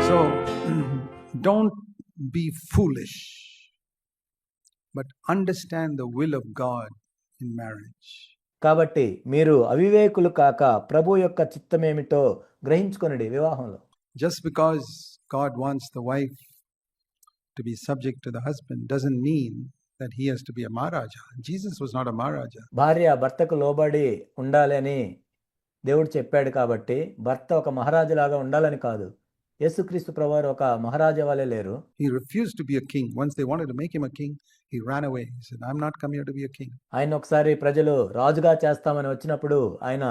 So, don't be foolish, but understand the will of God in marriage. కాబట్టి మీరు అవివేకులు కాక ప్రభు యొక్క చిత్తమేమిటో గ్రహించుకొనుడి వివాహంలో. Just because God wants the wife to be subject to the husband doesn't mean that he has to be a Maharaja. Jesus was not a Maharaja. భార్య భర్తకు లోబడి ఉండాలి అని దేవుడు చెప్పాడు కాబట్టి భర్త ఒక మహారాజులాగా ఉండాలని కాదు. యేసుక్రీస్తు ప్రభువారు ఒక మహారాజా వలె లేరు. He refused to be a king. Once they wanted to make him a king, he ran away. He said, I'm not come here to be a king. ఆయన ఒకసారి ప్రజలు రాజుగా చేస్తామని వచ్చినప్పుడు ఆయన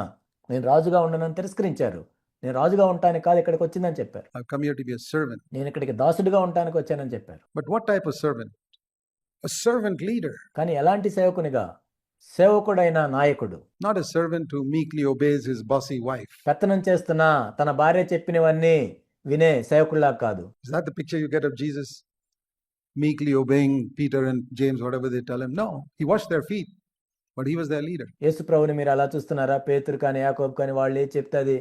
నేను రాజుగా ఉండనని తిరస్కరించారు. నేను రాజుగా ఉంటాను కాదు ఇక్కడికి వచ్చిందని చెప్పారు. I've come here to be a servant. నేను ఇక్కడికి దాసుడిగా ఉండటానికి వచ్చానని చెప్పారు. But what type of servant? A servant leader. కానీ ఎలాంటి సేవకునిగా? సేవకుడైన నాయకుడు. Not a servant who meekly obeys his bossy wife. పెత్తనం చేస్తున్న తన భార్య చెప్పినవన్నీ వినే సేవకుల్లా కాదు. Is that the picture you get of Jesus? Meekly obeying Peter and James, whatever they tell him? No, he washed their feet, but he was their leader. యేసు ప్రభుని మీరు అలా చూస్తున్నారా? పేతురు కానీ యాకోబు కానీ వాళ్ళు ఏ చెప్తే అది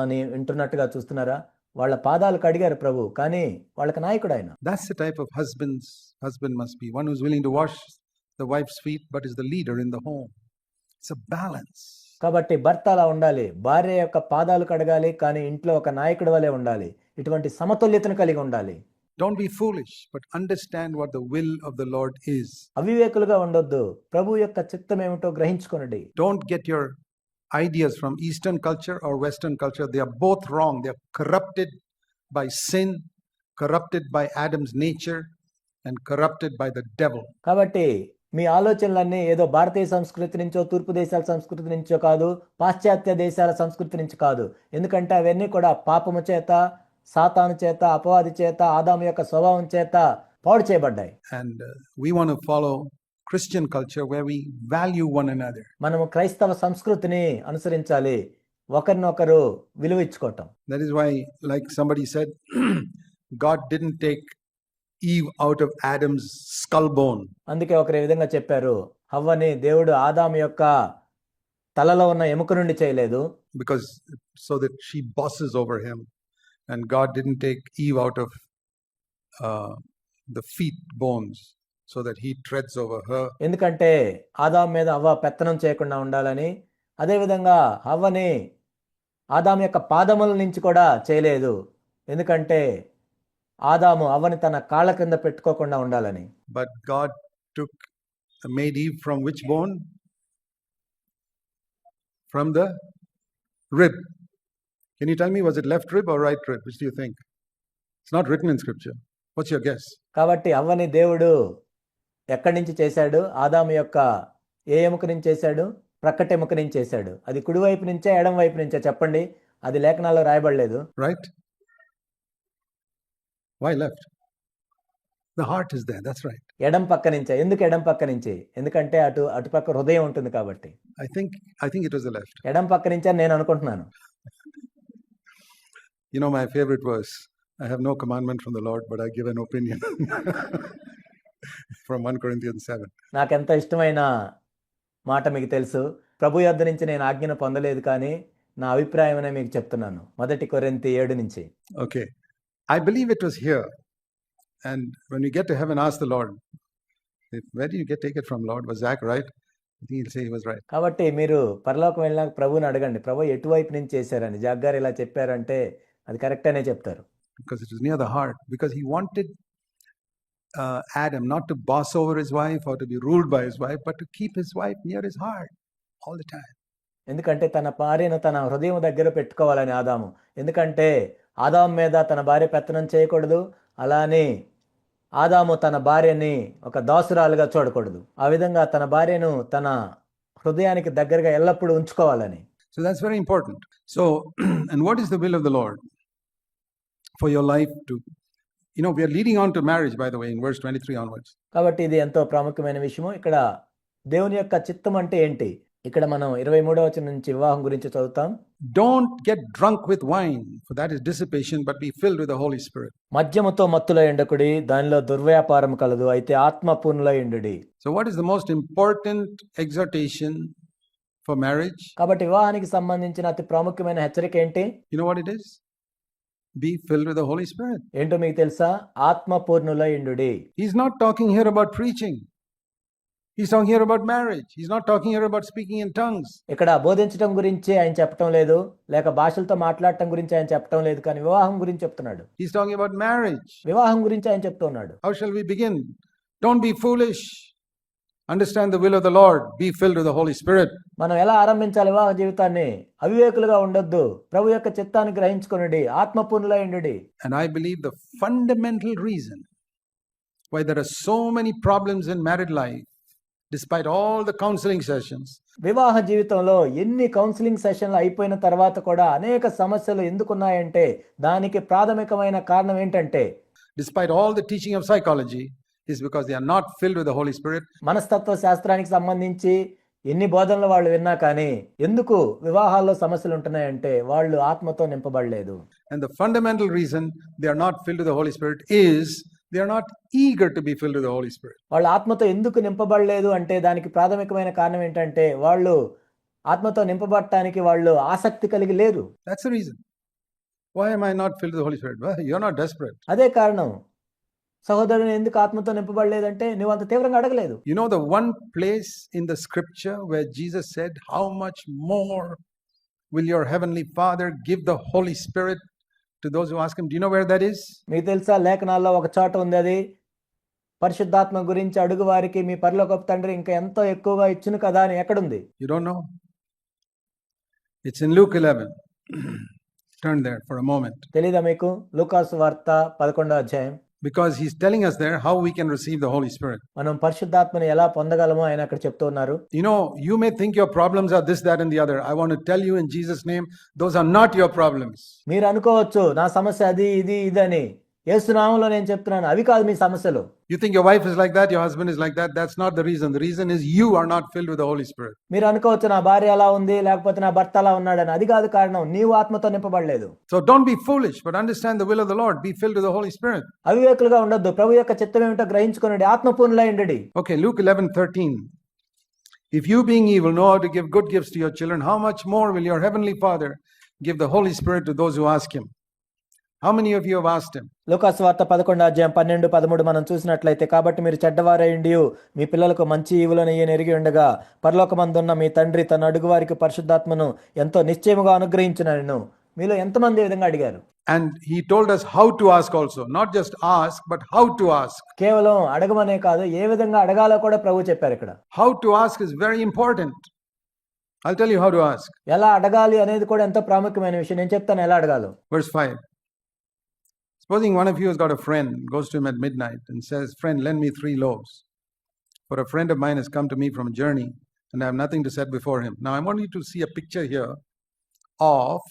అని వింటున్నట్టుగా చూస్తున్నారా? వాళ్ళ పాదాలు కడిగారు ప్రభు, కానీ వాళ్ళకి నాయకుడు ఆయన. That's the type of husband must be one who's willing to wash the wife's feet, but is the leader in the home. It's a balance. కాబట్టి భర్త అలా ఉండాలి, భార్య యొక్క పాదాలు కడగాలి, కానీ ఇంట్లో ఒక నాయకుడి వలె ఉండాలి. ఇటువంటి సమతుల్యతను కలిగి ఉండాలి. Don't be foolish, but understand what the will of the Lord is. అవివేకులుగా ఉండొద్దు, ప్రభు యొక్క చిత్తం ఏమిటో గ్రహించుకొనుడి. Don't get your ideas from Eastern culture or Western culture. They are both wrong. They are corrupted by sin, corrupted by Adam's nature, and corrupted by the devil. కాబట్టి మీ ఆలోచనలన్నీ ఏదో భారతీయ సంస్కృతి నుంచో, తూర్పు దేశాల సంస్కృతి నుంచో కాదు, పాశ్చాత్య దేశాల సంస్కృతి నుంచి కాదు. ఎందుకంటే అవన్నీ కూడా పాపము చేత, సాతాను చేత, అపవాది చేత, ఆదాము యొక్క స్వభావం చేత పాడు చేయబడ్డాయి. And we want to follow Christian culture where we value one another. మనము క్రైస్తవ సంస్కృతిని అనుసరించాలి, ఒకరినొకరు విలువ ఇచ్చుకోవటం. That is why, like somebody said, God didn't take Eve out of Adam's skull bone. అందుకే ఒకరు ఈ విధంగా చెప్పారు, హవ్వని దేవుడు ఆదాము యొక్క తలలో ఉన్న ఎముక నుండి చేయలేదు. Because so that she bosses over him. And God didn't take Eve out of the feet bones so that he treads over her. ఎందుకంటే ఆదాము మీద హవ్వ పెత్తనం చేయకుండా ఉండాలని. అదేవిధంగా హవ్వని ఆదాము యొక్క పాదముల నుంచి కూడా చేయలేదు, ఎందుకంటే ఆదాము హవ్వని తన కాళ్ళ కింద పెట్టుకోకుండా ఉండాలని. But God made Eve from which bone? From the rib. Can you tell me, was it left rib or right rib? Which do you think? It's not written in scripture. What's your guess? కాబట్టి హవ్వని దేవుడు ఎక్కడి నుంచి చేశాడు? ఆదాము యొక్క ఏ ఎముక నుంచి చేశాడు? ప్రక్కట ఎముక నుంచి చేశాడు. అది కుడి వైపు నుంచే ఎడం వైపు నుంచే చెప్పండి, అది లేఖనాల్లో రాయబడలేదు. Right? Why left? The heart is there, that's right. ఎడం పక్క నుంచే. ఎందుకు ఎడం పక్క నుంచి? ఎందుకంటే అటుపక్క హృదయం ఉంటుంది కాబట్టి. I think it was the left. ఎడం పక్క నుంచే నేను అనుకుంటున్నాను. You know my favorite verse. I have no commandment from the Lord, but I give an opinion. From 1 Corinthians 7. నాకెంత ఇష్టమైన మాట మీకు తెలుసు. ప్రభు యొద్ద నుంచి నేను ఆజ్ఞను పొందలేదు, కానీ నా అభిప్రాయం అనే మీకు చెప్తున్నాను. 1 కొరింథీ 7 నుంచి. Okay. I believe it was here. And when we get to heaven, ask the Lord, where did you take it from, Lord? Was Zach right? I think he'll say he was right. కాబట్టి మీరు పరలోకం వెళ్ళినాక ప్రభువుని అడగండి, ప్రభు ఎటువైపు నుంచి చేశారని. Jack గారు ఇలా చెప్పారంటే అది కరెక్ట్ అనే చెప్తారు. Because it was near the heart. Because he wanted Adam not to boss over his wife or to be ruled by his wife, but to keep his wife near his heart all the time. ఎందుకంటే తన భార్యను తన హృదయం దగ్గర పెట్టుకోవాలని ఆదాము. ఎందుకంటే ఆదాము మీద తన భార్య పెత్తనం చేయకూడదు, అలానే ఆదాము తన భార్యని ఒక దాసురాలుగా చూడకూడదు. ఆ విధంగా తన భార్యను తన హృదయానికి దగ్గరగా ఎల్లప్పుడూ ఉంచుకోవాలని. So that's very important. So, and what is the will of the Lord for your life to, we are leading on to marriage, by the way, in verse 23 onwards. కాబట్టి ఇది ఎంతో ప్రాముఖ్యమైన విషయము. ఇక్కడ దేవుని యొక్క చిత్తం అంటే ఏంటి? ఇక్కడ మనం 23వ వచనం నుంచి వివాహం గురించి చదువుతాం. Don't get drunk with wine, for that is dissipation, but be filled with the Holy Spirit. మద్యముతో మత్తులో ఎండకుడి, దానిలో దుర్వ్యాపారం కలదు, అయితే ఆత్మపూర్ణులై ఉండుడి. So what is the most important exhortation for marriage? కాబట్టి వివాహానికి సంబంధించిన అతి ప్రాముఖ్యమైన హెచ్చరిక ఏంటి? You know what it is? Be filled with the Holy Spirit. ఏంటో మీకు తెలుసా? ఆత్మ పూర్ణులై ఉండుడి. He's not talking here about preaching. He's talking here about marriage. He's not talking here about speaking in tongues. ఇక్కడ బోధించడం గురించి ఆయన చెప్పటం లేదు, లేక భాషలతో మాట్లాడటం గురించి ఆయన చెప్పటం లేదు, కానీ వివాహం గురించి చెప్తున్నాడు. He's talking about marriage. వివాహం గురించి ఆయన చెప్తున్నాడు. How shall we begin? Don't be foolish. Understand the will of the Lord. Be filled with the Holy Spirit. మనం ఎలా ఆరంభించాలి వివాహ జీవితాన్ని? అవివేకులుగా ఉండొద్దు, ప్రభు యొక్క చిత్తాన్ని గ్రహించుకొనుడి, ఆత్మపూర్ణులై ఉండుడి. And I believe the fundamental reason why there are so many problems in married life, despite all the counseling sessions, వివాహ జీవితంలో ఎన్ని కౌన్సిలింగ్ సెషన్లు అయిపోయిన తర్వాత కూడా అనేక సమస్యలు ఎందుకున్నాయంటే దానికి ప్రాథమికమైన కారణం ఏంటంటే, despite all the teaching of psychology, is because they are not filled with the Holy Spirit. మనస్తత్వ శాస్త్రానికి సంబంధించి ఎన్ని బోధనలు వాళ్ళు విన్నా కానీ ఎందుకు వివాహాల్లో సమస్యలు ఉంటున్నాయంటే వాళ్ళు ఆత్మతో నింపబడలేదు. And the fundamental reason they are not filled with the Holy Spirit is they are not eager to be filled with the Holy Spirit. వాళ్ళు ఆత్మతో ఎందుకు నింపబడలేదు అంటే దానికి ప్రాథమికమైన కారణం ఏంటంటే వాళ్ళు ఆత్మతో నింపబడటానికి వాళ్ళు ఆసక్తి కలిగి లేరు. That's the reason. Why am I not filled with the Holy Spirit? Well, you're not desperate. అదే కారణం. సహోదరుని ఎందుకు ఆత్మతో నింపబడలేదంటే నువ్వు అంత తీవ్రంగా అడగలేదు. You know the one place in the scripture where Jesus said, how much more will your heavenly Father give the Holy Spirit to those who ask him? Do you know where that is? మీకు తెలుసా లేఖనాల్లో ఒక చోట ఉంది, అది పరిశుద్ధాత్మ గురించి అడుగు వారికి మీ పరలోకపు తండ్రి ఇంకా ఎంతో ఎక్కువగా ఇచ్చును కదా అని ఎక్కడుంది? You don't know? It's in Luke 11. Turn there for a moment. తెలీదా మీకు? లూకాసు వార్త 11వ అధ్యాయం. Because he's telling us there how we can receive the Holy Spirit. మనం పరిశుద్ధాత్మని ఎలా పొందగలమో ఆయన అక్కడ చెప్తున్నారు. You know, you may think your problems are this, that and the other. I want to tell you in Jesus' name, those are not your problems. మీరు అనుకోవచ్చు నా సమస్య అది ఇది ఇదని. యేసు నామములో నేను చెప్తున్నాను, అవి కాదు మీ సమస్యలు. You think your wife is like that, your husband is like that. That's not the reason. The reason is you are not filled with the Holy Spirit. మీరు అనుకోవచ్చు నా భార్య అలా ఉంది, లేకపోతే నా భర్త అలా ఉన్నాడని. అది కాదు కారణం, నీవు ఆత్మతో నింపబడలేదు. So don't be foolish, but understand the will of the Lord. Be filled with the Holy Spirit. అవివేకులుగా ఉండొద్దు, ప్రభు యొక్క చిత్తం ఏమిటో గ్రహించుకొనుడి, ఆత్మపూర్ణులై ఉండుడి. Okay, Luke 11:13. If you being evil know how to give good gifts to your children, how much more will your heavenly Father give the Holy Spirit to those who ask him? How many of you have asked him? లూకాసు వార్త 11వ అధ్యాయం 12, 13 మనం చూసినట్లయితే, కాబట్టి మీరు చెడ్డవారైండి మీ పిల్లలకు మంచి ఈవులను ఈయన ఎరిగి ఉండగా పరలోకమందున్న మీ తండ్రి తన అడుగు వారికి పరిశుద్ధాత్మను ఎంతో నిశ్చయముగా అనుగ్రహించునను మీలో ఎంతమంది ఈ విధంగా అడిగారు? And he told us how to ask also. Not just ask, but how to ask. కేవలం అడగమనే కాదు, ఏ విధంగా అడగాలో కూడా ప్రభు చెప్పారు ఇక్కడ. How to ask is very important. I'll tell you how to ask. ఎలా అడగాలి అనేది కూడా ఎంతో ప్రాముఖ్యమైన విషయం. నేను చెప్తాను ఎలా అడగాలో. Verse 5. Supposing one of you has got a friend, goes to him at midnight and says, friend, lend me 3 loaves. For a friend of mine has come to me from a journey and I have nothing to set before him. Now I want you to see a picture here of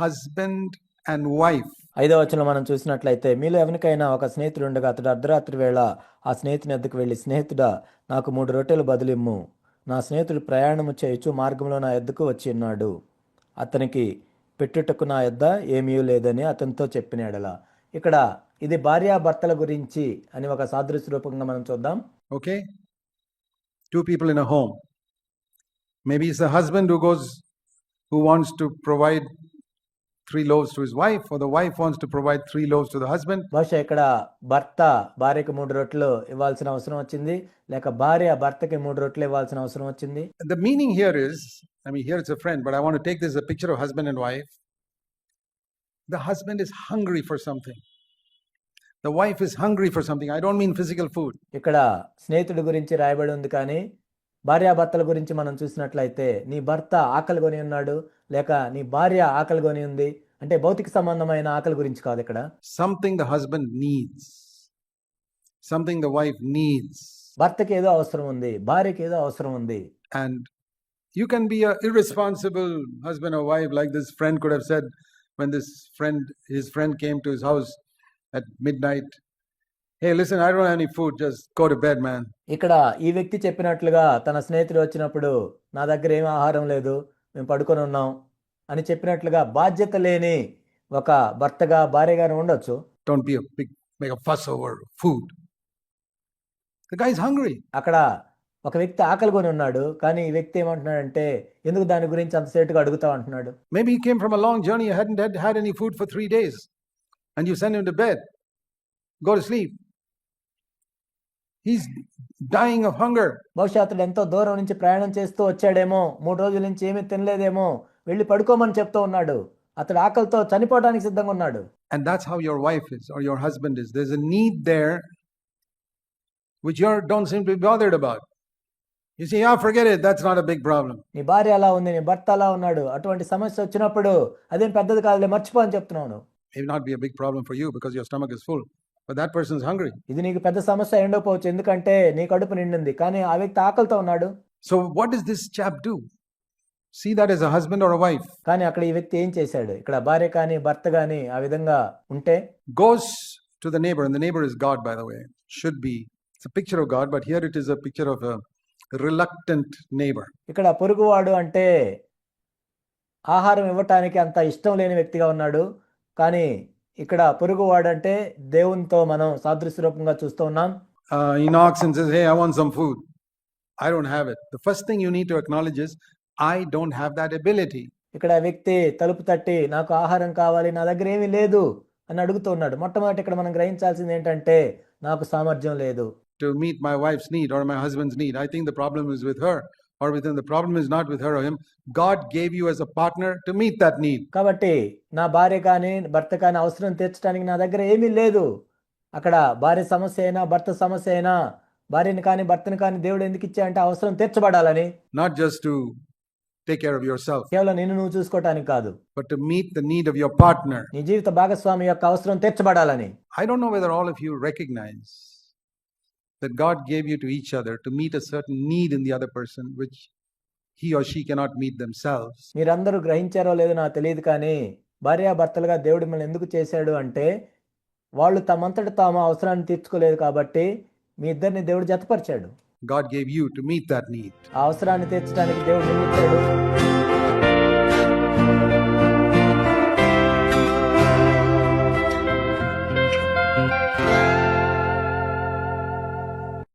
husband and wife. 5వ వచనంలో మనం చూసినట్లయితే, మీలో ఎవరికైనా ఒక స్నేహితుడు ఉండగా అతడు అర్ధరాత్రి వేళ ఆ స్నేహితుని వద్దకు వెళ్ళి, స్నేహితుడా నాకు 3 రొట్టెలు బదులిమ్ము, నా స్నేహితుడు ప్రయాణము చేయుచు మార్గంలో నా యొద్దకు వచ్చి ఉన్నాడు, అతనికి పెట్టుటకు నా యొద్ద ఏమీ లేదని అతనితో చెప్పిన ఎడల. ఇక్కడ ఇది భార్యాభర్తల గురించి అని ఒక సాదృశ్య రూపంగా మనం చూద్దాం. Okay, 2 people in a home. Maybe it's the husband who wants to provide 3 loaves to his wife, or the wife wants to provide 3 loaves to the husband. బహుశా ఇక్కడ భర్త భార్యకు 3 రొట్టెలు ఇవ్వాల్సిన అవసరం వచ్చింది, లేక భార్య భర్తకి 3 రొట్టెలు ఇవ్వాల్సిన అవసరం వచ్చింది. The meaning here is, here it's a friend, but I want to take this as a picture of husband and wife. The husband is hungry for something. The wife is hungry for something. I don't mean physical food. ఇక్కడ స్నేహితుడి గురించి రాయబడి ఉంది, కానీ భార్యాభర్తల గురించి మనం చూసినట్లయితే నీ భర్త ఆకలి కొని ఉన్నాడు, లేక నీ భార్య ఆకలి కొని ఉంది అంటే భౌతిక సంబంధమైన ఆకలి గురించి కాదు ఇక్కడ. Something the husband needs. Something the wife needs. భర్తకి ఏదో అవసరం ఉంది, భార్యకి ఏదో అవసరం ఉంది. And you can be an irresponsible husband or wife, like this friend could have said when his friend came to his house at midnight, hey listen, I don't have any food, just go to bed man. ఇక్కడ ఈ వ్యక్తి చెప్పినట్లుగా తన స్నేహితుడు వచ్చినప్పుడు, నా దగ్గర ఏం ఆహారం లేదు, మేము పడుకొని ఉన్నాం అని చెప్పినట్లుగా బాధ్యత లేని ఒక భర్తగా భార్యగానే ఉండొచ్చు. Don't be make a fuss over food. The guy is hungry. అక్కడ ఒక వ్యక్తి ఆకలి కొని ఉన్నాడు, కానీ ఈ వ్యక్తి ఏమంటున్నాడంటే ఎందుకు దాని గురించి అంతసేటుగా అడుగుతావు అంటున్నాడు. Maybe he came from a long journey, hadn't had any food for 3 days. and you send him to bed. Go to sleep. He's dying of hunger. బహుశా అతడు ఎంతో దూరం నుంచి ప్రయాణం చేస్తూ వచ్చాడేమో, 3 రోజుల నుంచి ఏమీ తినలేదేమో, వెళ్ళి పడుకోమని చెప్తూ ఉన్నాడు. అతడు ఆకలితో చనిపోవడానికి సిద్ధంగా ఉన్నాడు. And that's how your wife is or your husband is. There's a need there which you don't seem to be bothered about. You say, yeah, forget it, that's not a big problem. నీ భార్య అలా ఉంది, నీ భర్త అలా ఉన్నాడు, అటువంటి సమస్య వచ్చినప్పుడు అదేం పెద్దది కాదులే, మర్చిపో అని చెప్తున్నాను. It may not be a big problem for you because your stomach is full, but that person is hungry. ఇది నీకు పెద్ద సమస్య అయి ఉండకపోవచ్చు, ఎందుకంటే నీ కడుపు నిండింది, కానీ ఆ వ్యక్తి ఆకలితో ఉన్నాడు. So what does this chap do? See that as a husband or a wife. కానీ అక్కడ ఈ వ్యక్తి ఏం చేశాడు? ఇక్కడ భార్య కానీ భర్త కానీ ఆ విధంగా ఉంటే Goes to the neighbor, and the neighbor is God, by the way. Should be. It's a picture of God, but here it is a picture of a reluctant neighbor. ఇక్కడ పొరుగువాడు అంటే ఆహారం ఇవ్వటానికి అంత ఇష్టం లేని వ్యక్తిగా ఉన్నాడు. కానీ ఇక్కడ పొరుగువాడు అంటే దేవునితో మనం సాదృశ్య రూపంగా చూస్తూ ఉన్నాం. He knocks and says, hey, I want some food. I don't have it. The first thing you need to acknowledge is, I don't have that ability. ఇక్కడ వ్యక్తి తలుపు తట్టి నాకు ఆహారం కావాలి, నా దగ్గర ఏమీ లేదు అని అడుగుతూ ఉన్నాడు. మొట్టమొదటి ఇక్కడ మనం గ్రహించాల్సింది ఏంటంటే నాకు సామర్థ్యం లేదు To meet my wife's need or my husband's need. I think the problem is with her or with him. The problem is not with her or him. God gave you as a partner to meet that need. కాబట్టి నా భార్య కానీ భర్త కానీ అవసరం తీర్చడానికి నా దగ్గర ఏమీ లేదు. అక్కడ భార్య సమస్య అయినా భర్త సమస్య అయినా భార్యని కానీ భర్తని కానీ దేవుడు ఎందుకు ఇచ్చా అంటే అవసరం తీర్చబడాలని, Not just to take care of yourself, కేవలం నిన్ను నువ్వు చూసుకోవటానికి కాదు, but to meet the need of your partner. నీ జీవిత భాగస్వామి యొక్క అవసరం తీర్చబడాలని. I don't know whether all of you recognize that God gave you to each other to meet a certain need in the other person which he or she cannot meet themselves. మీరందరూ గ్రహించారో లేదో నాకు తెలియదు, కానీ భార్యాభర్తలుగా దేవుడు మిమ్మల్ని ఎందుకు చేశాడు అంటే వాళ్ళు తమంతట తాము అవసరాన్ని తీర్చుకోలేదు కాబట్టి మీ ఇద్దరిని దేవుడు జతపరిచాడు. God gave you to meet that need. ఆ అవసరాన్ని తీర్చడానికి దేవుడు నియమించాడు.